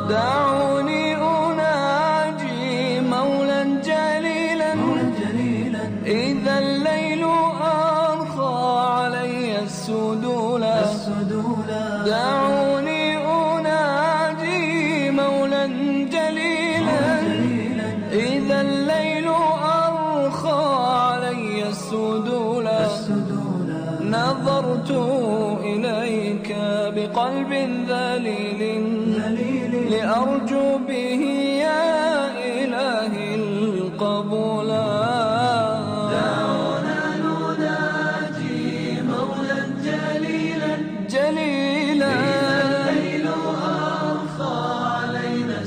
دعوني أناجي مولا جليلا إذا الليل أرخى علي السدولا دعوني أناجي مولا جليلا إذا الليل أرخى علي السدولا نظرت إليك بقلب ذليل لأرجو به يا إلهي القبولا دعونا نناجي مولا جليلا إذا الليل أرخى علينا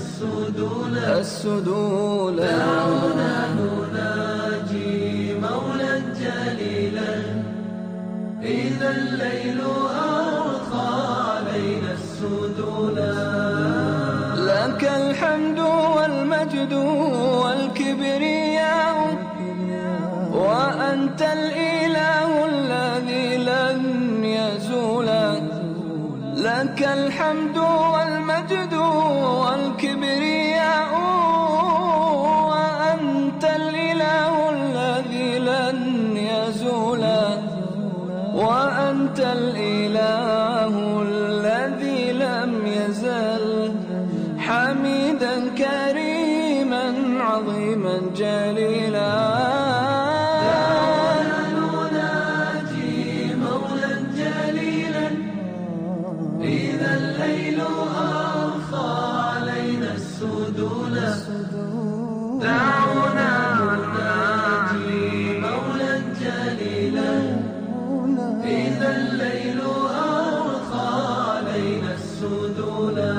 السدولا دعونا نناجي مولا جليلا إذا الليل أرخى علينا السدولا لك الحمد والمجد والكبرياء وأنت الإله الذي لن يزول لك الحمد والمجد والكبرياء وأنت الإله الذي لن يزول وأنت الإله الذي لم يزل حميدا كريما عظيما جليلا دعونا نناجي مولا جليلا إذا الليل أرخى علينا السدولا دعونا نناجي مولا جليلا إذا الليل أرخى علينا السدولا